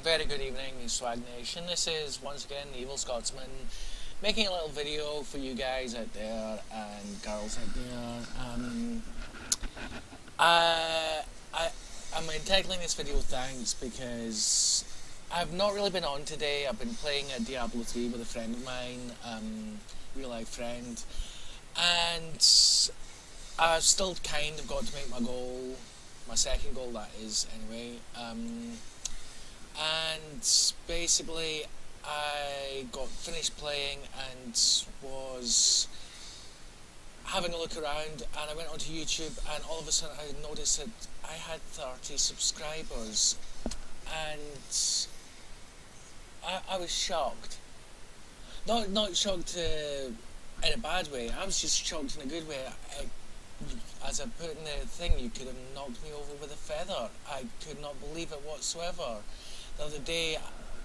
very good evening, Swag Nation. This is once again the Evil Scotsman making a little video for you guys out there and girls out there. I'm entitling this video thanks because I've not really been on today. I've been playing at Diablo 3 with a friend of mine, real life friend, and I've still kind of got to make my goal, my second goal that is, anyway. And basically I got finished playing and was having a look around, and I went onto YouTube, and all of a sudden I noticed that I had 30 subscribers, and I was shocked. Not shocked in a bad way. I was just shocked in a good way. As I put in the thing, you could have knocked me over with a feather. I could not believe it whatsoever. The other day,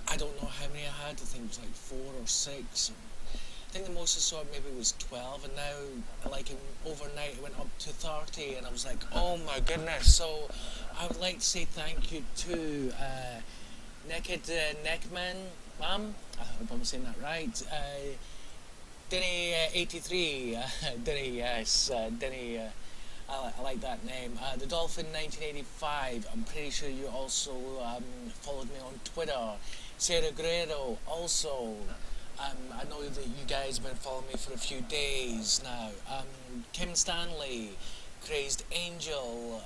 I don't know how many I had. I think it was like 4 or 6. I think the most I saw maybe was 12, and now, like overnight, it went up to 30, and I was like, oh my goodness. So I would like to say thank you to Naked Neckman, Ma'am. I hope I'm saying that right. Denny 83, Denny, yes, Denny, I like that name. The Dolphin 1985, I'm pretty sure you also followed me on Twitter. Sarah Guerrero, also. I know that you guys have been following me for a few days now. Kim Stanley, Crazed Angel,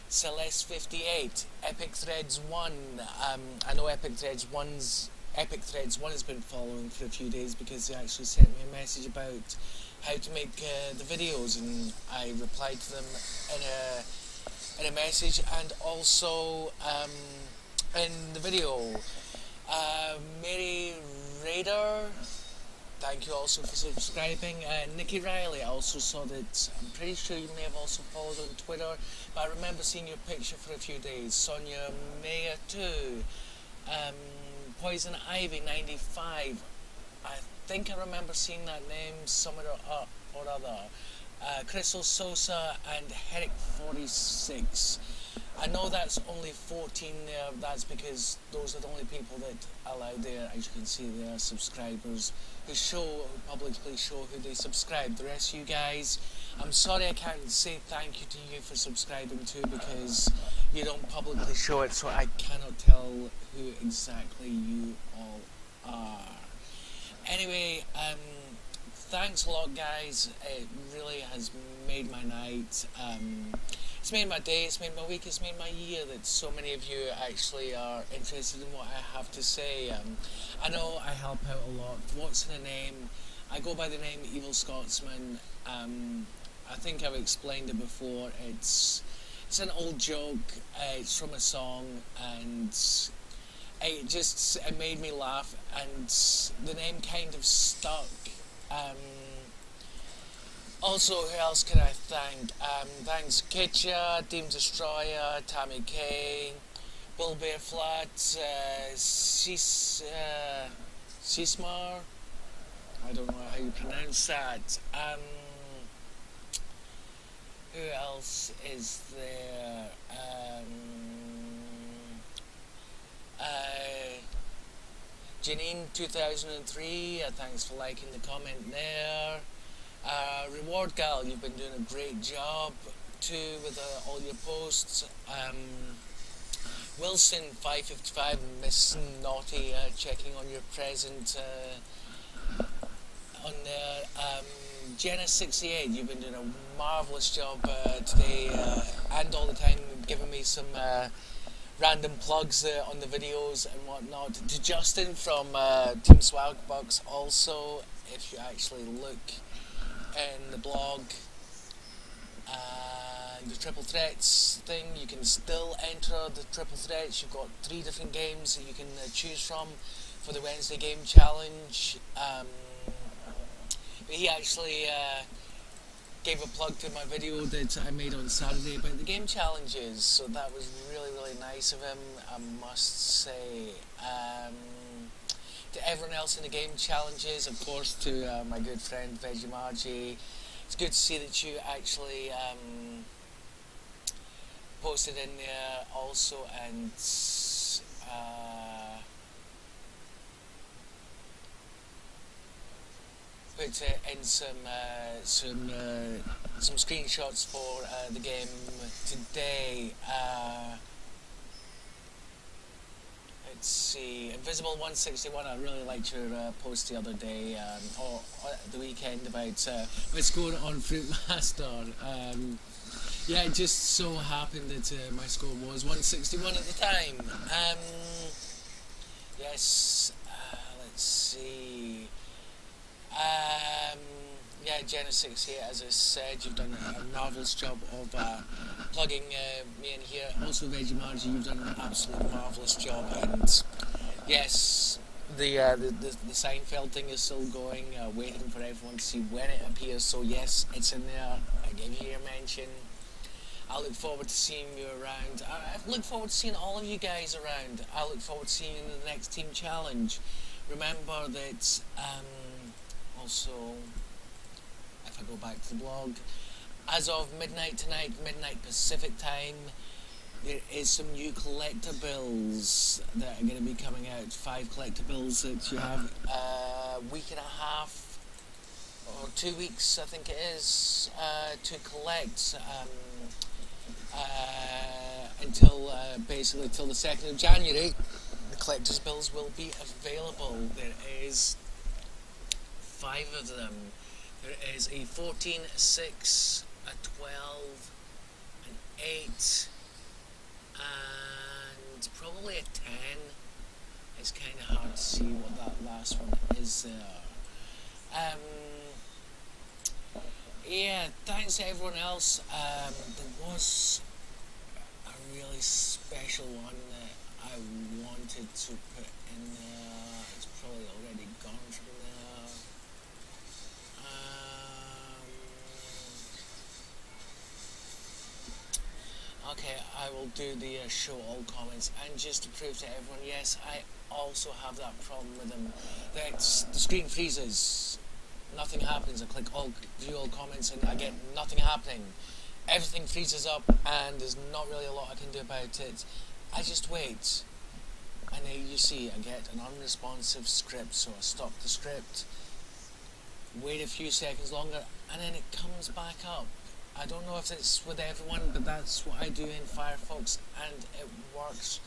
Celeste 58, Epic Threads 1. I know Epic Threads 1 has been following for a few days because they actually sent me a message about how to make the videos, and I replied to them in a message, and also in the video. Mary Raider, thank you also for subscribing. Nikki Riley, I also saw that. I'm pretty sure you may have also followed on Twitter, but I remember seeing your picture for a few days. Sonia Maya too. Poison Ivy 95. I think I remember seeing that name somewhere or other. Crystal Sosa and Herrick 46. I know that's only 14 there. That's because those are the only people that allow there. As you can see, they are subscribers who publicly show who they subscribe. The rest of you guys, I'm sorry I can't say thank you to you for subscribing too, because you don't publicly show it, so I cannot tell who exactly you all are. Anyway, thanks a lot, guys. It really has made my night. It's made my day, it's made my week, it's made my year that so many of you actually are interested in what I have to say. I know I help out a lot. What's in a name? I go by the name Evil Scotsman. I think I've explained it before. It's an old joke. It's from a song, and it made me laugh, and the name kind of stuck. Also, who else can I thank? Thanks Kitcha, Team Destroyer, Tammy K, Bill Bear Flat, Sismar, I don't know how you pronounce that. Who else is there? Janine 2003, thanks for liking the comment there. Reward Gal, you've been doing a great job too with all your posts. Wilson 555, Miss Naughty, checking on your present on there. Jenna 68, you've been doing a marvellous job today and all the time, giving me some random plugs on the videos and whatnot. To Justin from Team Swagbucks, also, if you actually look in the blog and the triple threats thing, you can still enter the triple threats. You've got 3 different games that you can choose from for the Wednesday game challenge. But he actually gave a plug to my video that I made on Saturday about the game challenges, so that was really nice of him, I must say. To everyone else in the game challenges, of course, to my good friend Vegemargie, it's good to see that you actually posted in there also, and put in some screenshots for the game today. Let's see, Invisible 161. I really liked your post the other day or the weekend about my score on Fruit Master. Yeah, it just so happened that my score was 161 at the time. Yes, let's see. Yeah, Jenna68, as I said, you've done a marvellous job of plugging me in here. Also, Veggie Margie, you've done an absolutely marvellous job. And yes, the Seinfeld thing is still going, waiting for everyone to see when it appears. So yes, it's in there. I gave you your mention. I look forward to seeing you around. I look forward to seeing all of you guys around. I look forward to seeing you in the next team challenge. Remember that also, if I go back to the blog, as of midnight tonight, midnight Pacific time, there is some new collectibles that are going to be coming out. 5 collectibles that you have a week and a half or 2 weeks, I think it is, to collect. Until basically till the 2nd of January, the collector's bills will be available. There is 5 of them. There is a 14, a 6, a 12, an 8, and probably a 10. It's kind of hard to see what that last one is there. Yeah, thanks to everyone else. There was a really special one that I wanted to put in there. It's probably already gone from there. Okay, I will do the show all comments, and just to prove to everyone, yes, I also have that problem with them. That the screen freezes. Nothing happens. I click view all comments and I get nothing happening. Everything freezes up and there's not really a lot I can do about it. I just wait. And then you see I get an unresponsive script, so I stop the script, wait a few seconds longer, and then it comes back up. I don't know if it's with everyone, but that's what I do in Firefox and it works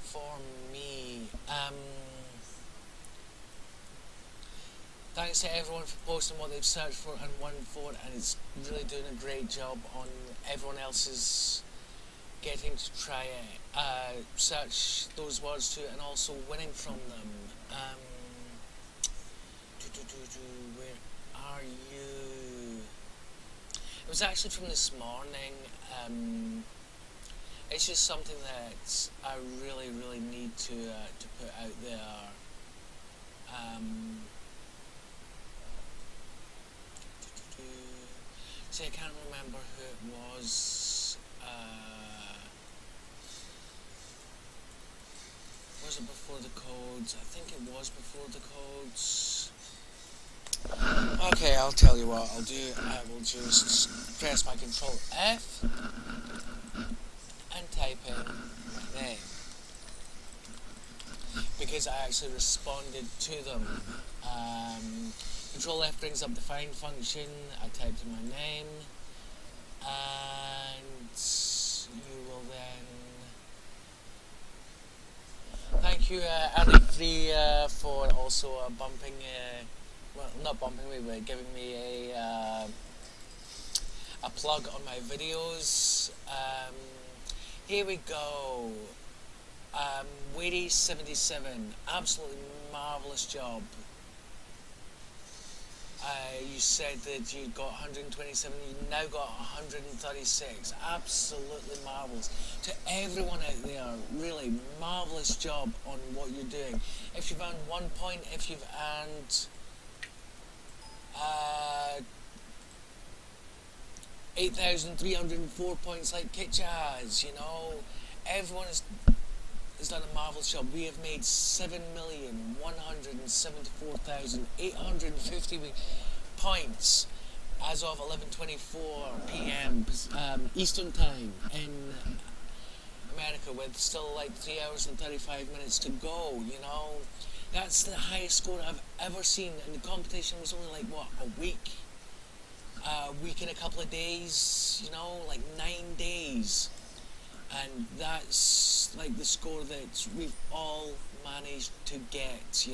for me. Thanks to everyone for posting what they've searched for and won for, and it's really doing a great job on everyone else's getting to try it. Search those words too, and also winning from them. Where are you? It was actually from this morning. It's just something that I really, really need to put out there. See, I can't remember who it was. Was it before the codes? I think it was before the codes. Okay, I'll tell you what I'll do. I will just press my Control F and type in my name, because I actually responded to them. Control F brings up the find function. I typed in my name, and you will then. Thank you, Ali3, for also bumping. Well, not bumping me, but giving me a plug on my videos. Here we go. Weedy77, absolutely marvellous job. You said that you got 127, you now got 136. Absolutely marvellous. To everyone out there, really marvellous job on what you're doing. If you've earned 1 point, if you've earned 8,304 points like Kitcha has, you know, everyone has done a marvellous job. We have made 7,174,850 points as of 11:24 p.m. Eastern Time in America, with still like 3 hours and 35 minutes to go, you know. That's the highest score I've ever seen, and the competition was only like what, a week and a couple of days, like 9 days, and that's like the score that we've all managed to get.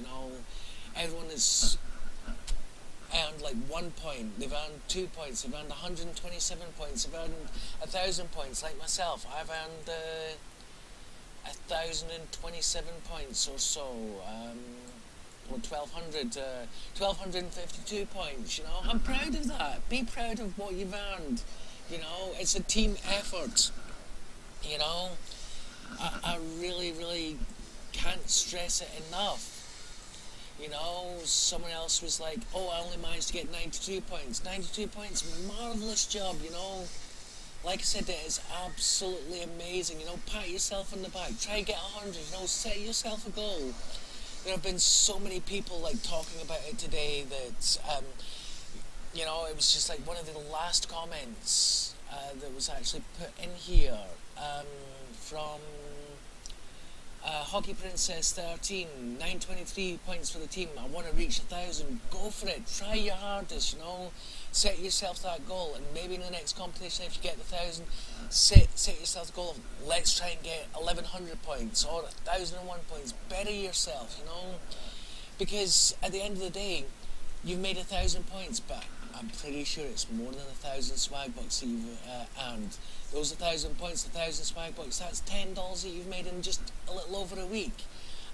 Everyone has earned like 1 point, they've earned 2 points, they've earned 127 points, they've earned 1,000 points. Like myself, I've earned 1,027 points or so, or 1,252 points. I'm proud of that. Be proud of what you've earned. It's a team effort. I really, really can't stress it enough. Someone else was like, oh, I only managed to get 92 points. 92 points, marvellous job. Like I said, it is absolutely amazing. Pat yourself on the back. Try and get 100. Set yourself a goal. There have been so many people like talking about it today that, it was just like one of the last comments that was actually put in here from Hockey Princess 13, 923 points for the team. I want to reach 1,000. Go for it. Try your hardest. Set yourself that goal, and maybe in the next competition, if you get the 1,000, set yourself the goal of let's try and get 1,100 points or 1,001 points. Better yourself, because at the end of the day, you've made 1,000 points, but I'm pretty sure it's more than 1,000 swag bucks that you've earned. Those 1,000 points, 1,000 swag bucks, that's $10 that you've made in just a little over a week.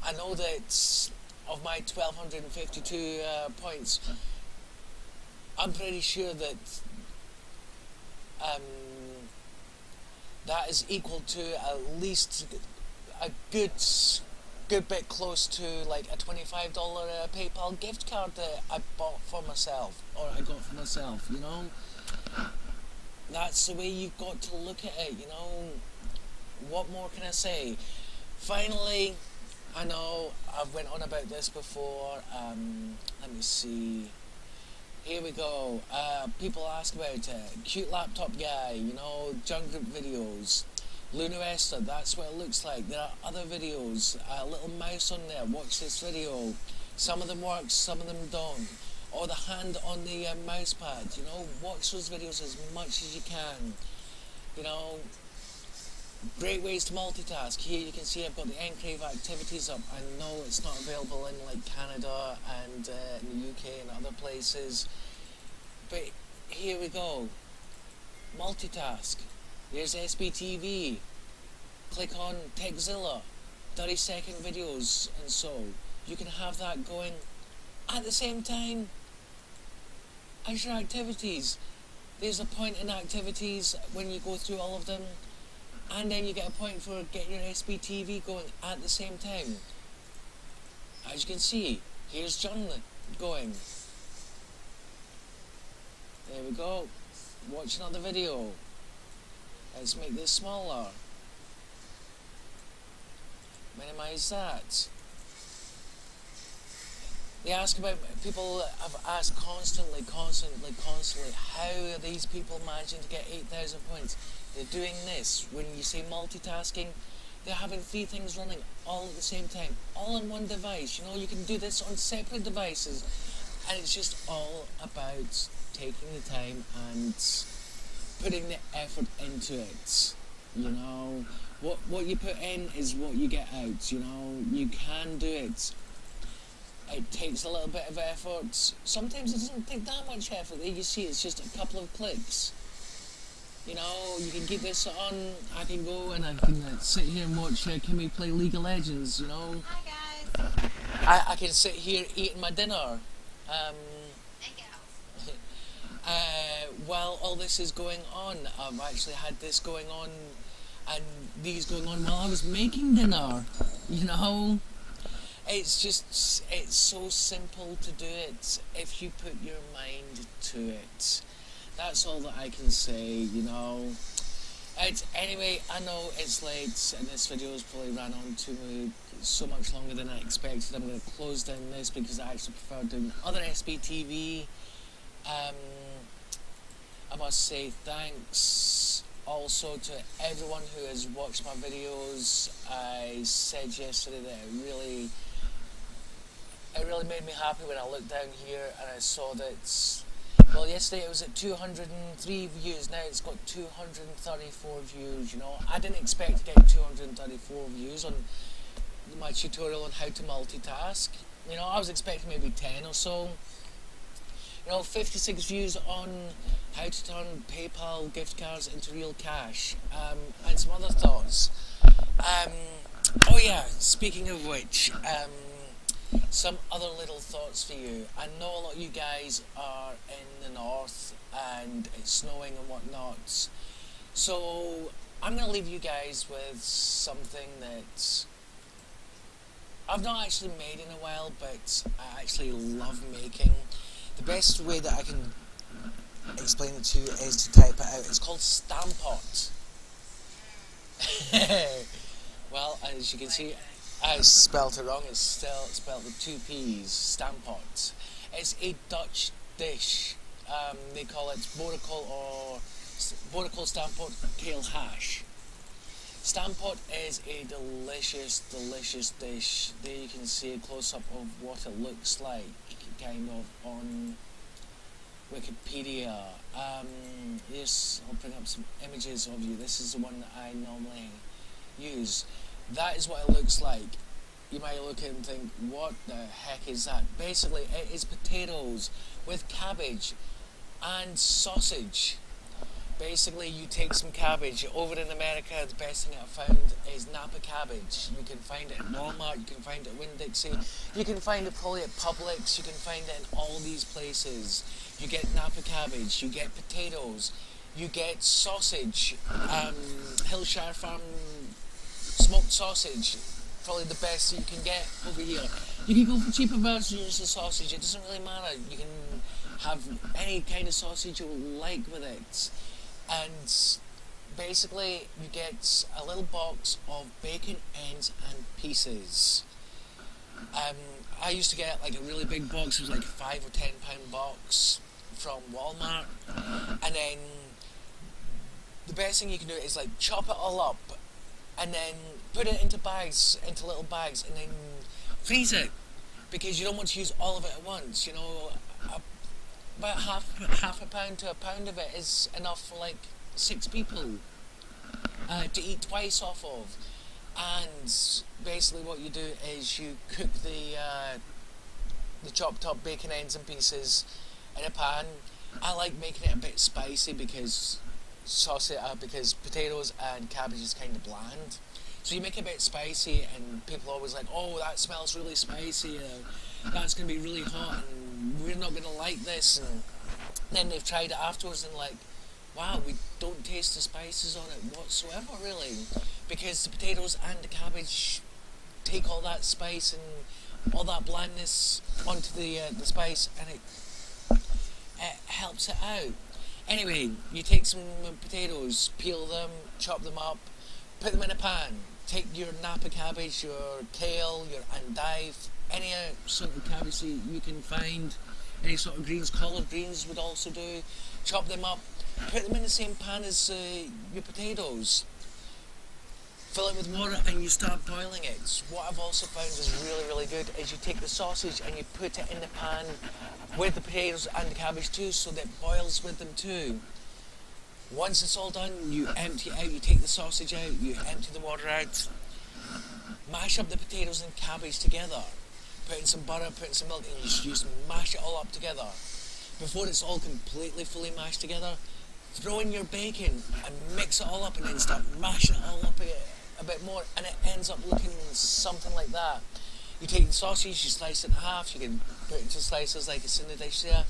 I know that of my 1,252 points, I'm pretty sure that that is equal to at least a good bit close to like a $25 PayPal gift card that I bought for myself, or I got for myself. That's the way you've got to look at it. What more can I say? Finally, I know I've went on about this before. Let me see. Here we go. People ask about it. Cute laptop guy, junk group videos. Lunar Esther, that's what it looks like. There are other videos. A little mouse on there. Watch this video. Some of them work, some of them don't. Or the hand on the mouse pad. Watch those videos as much as you can. Great ways to multitask. Here you can see I've got the Enclave activities up. I know it's not available in like Canada and in the UK and other places, but here we go. Multitask. There's SBTV. Click on Techzilla. 30-second videos, and so you can have that going at the same time as your activities. There's a point in activities when you go through all of them, and then you get a point for getting your SBTV going at the same time. As you can see, here's John going. There we go. Watch another video. Let's make this smaller. Minimize that. People have asked constantly, how are these people managing to get 8,000 points? They're doing this. When you say multitasking, they're having 3 things running all at the same time, all on one device. You can do this on separate devices, and it's just all about taking the time and putting the effort into it. What you put in is what you get out. You can do it. It takes a little bit of effort. Sometimes it doesn't take that much effort. You see, it's just a couple of clicks. You can keep this on. I can go and I can sit here and watch Kimmy play League of Legends. Hi guys. I can sit here eating my dinner. While all this is going on, I've actually had this going on and these going on while I was making dinner. It's so simple to do it if you put your mind to it. That's all that I can say. Anyway, I know it's late and this video has probably ran on to me so much longer than I expected. I'm going to close down this because I actually prefer doing other SBTV. I must say thanks also to everyone who has watched my videos. I said yesterday that it really it really made me happy when I looked down here and I saw that, well, yesterday it was at 203 views, now it's got 234 views, you know. I didn't expect to get 234 views on my tutorial on how to multitask. You know, I was expecting maybe 10 or so. You know, 56 views on how to turn PayPal gift cards into real cash, and some other thoughts. Oh yeah, speaking of which, some other little thoughts for you. I know a lot of you guys are in the north and it's snowing and whatnot, so I'm going to leave you guys with something that I've not actually made in a while, but I actually love making. The best way that I can explain it to you is to type it out. It's called Stampot. Well, as you can see, I spelt it wrong. It's still spelled with two P's. Stampot. It's a Dutch dish. They call it boerenkool Stampot kale hash. Stampot is a delicious, delicious dish. There you can see a close-up of what it looks like, kind of, on Wikipedia. Yes, I'll bring up some images of you. This is the one that I normally use. That is what it looks like. You might look at it and think, what the heck is that? Basically, it is potatoes with cabbage and sausage. Basically, you take some cabbage. Over in America, the best thing I've found is Napa cabbage. You can find it in Walmart, you can find it at Winn-Dixie, you can find it probably at Publix, you can find it in all these places. You get Napa cabbage, you get potatoes, you get sausage, Hillshire Farm smoked sausage, probably the best that you can get over here. You can go for cheaper versions of sausage, it doesn't really matter. You can have any kind of sausage you like with it. And basically you get a little box of bacon ends and pieces. I used to get like a really big box. It was like a £5 or £10 box from Walmart, and then the best thing you can do is like chop it all up and then put it into bags, into little bags, and then freeze it, because you don't want to use all of it at once. You know, about half a pound to a pound of it is enough for like 6 people to eat twice off of. And basically what you do is you cook the chopped up bacon ends and pieces in a pan. I like making it a bit spicy because because potatoes and cabbage is kind of bland. So you make it a bit spicy, and people are always like, oh, that smells really spicy, that's going to be really hot, and we're not going to like this. And then they've tried it afterwards and like, wow, we don't taste the spices on it whatsoever, really, because the potatoes and the cabbage take all that spice and all that blandness onto the spice, and it helps it out. Anyway, you take some potatoes, peel them, chop them up, put them in a pan. Take your Napa cabbage, your kale, your endive, any sort of cabbage that you can find, any sort of greens, collard greens would also do. Chop them up, put them in the same pan as your potatoes. Fill it with water and you start boiling it. What I've also found is really, really good is you take the sausage and you put it in the pan with the potatoes and the cabbage too, so that it boils with them too. Once it's all done, you empty it out, you take the sausage out, you empty the water out, mash up the potatoes and cabbage together, put in some butter, put in some milk, and you just mash it all up together. Before it's all completely fully mashed together, throw in your bacon and mix it all up, and then start mashing it all up a bit more, and it ends up looking something like that. You take the sausage, you slice it in half, you can put it into slices like it's in the dish there,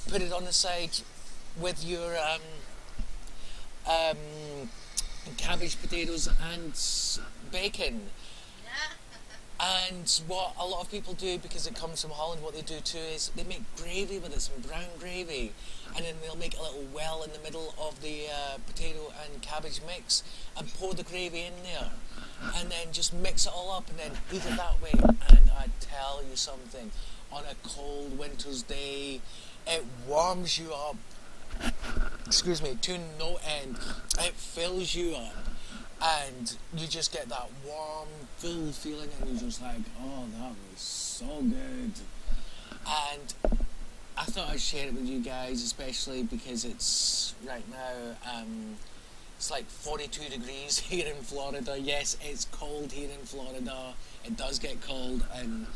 put it on the side with your cabbage, potatoes and bacon. And what a lot of people do, because it comes from Holland, what they do too is they make gravy with it, some brown gravy, and then they'll make a little well in the middle of the potato and cabbage mix and pour the gravy in there, and then just mix it all up and then eat it that way. And I tell you something, on a cold winter's day, it warms you up, excuse me, to no end. It fills you up. and you just get that warm, full feeling, and you're just like, oh, that was so good. And I thought I'd share it with you guys, especially because it's right now. It's like 42 degrees here in Florida. Yes, it's cold here in Florida. It does get cold, and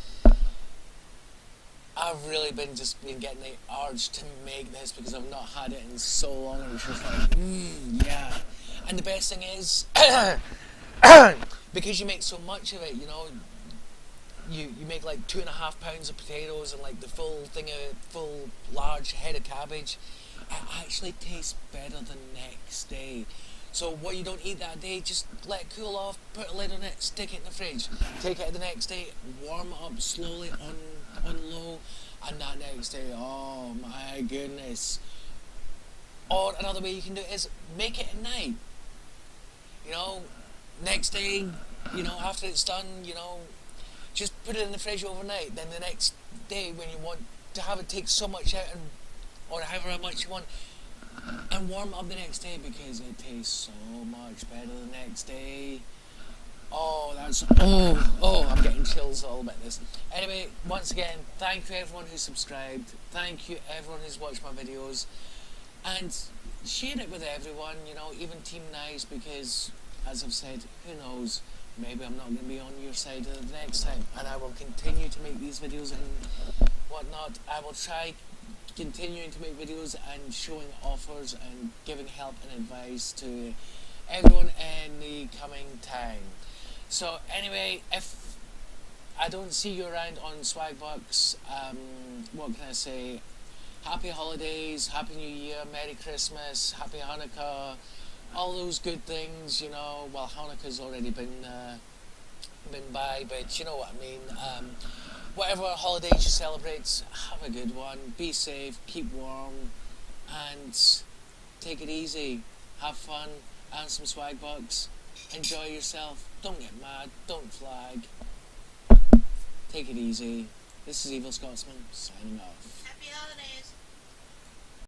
I've really been getting the urge to make this because I've not had it in so long. And it's just like, yeah. And the best thing is, because you make so much of it, you make like 2.5 pounds of potatoes and like the full large head of cabbage. It actually tastes better the next day. So what you don't eat that day, just let it cool off, put a lid on it, stick it in the fridge, take it out the next day, warm it up slowly on low, and that next day, oh my goodness. Or another way you can do it is make it at night. You know, next day, after it's done, just put it in the fridge overnight. Then the next day, when you want to have it, take so much out, or however much you want, and warm it up the next day because it tastes so much better the next day. I'm getting chills all about this. Anyway, once again, thank you everyone who subscribed. Thank you everyone who's watched my videos, and share it with everyone. Even Team Nice, because as I've said, who knows? Maybe I'm not going to be on your side the next time, and I will continue to make these videos and whatnot. I will try continuing to make videos and showing offers and giving help and advice to everyone in the coming time. So anyway, if I don't see you around on Swagbucks, what can I say? Happy holidays, Happy New Year, Merry Christmas, Happy Hanukkah, all those good things, Well, Hanukkah's already been by, but you know what I mean. Whatever holidays you celebrate, have a good one. Be safe, keep warm, and take it easy. Have fun, earn some swag bucks, enjoy yourself. Don't get mad, don't flag. Take it easy. This is Evil Scotsman signing off. Happy holidays.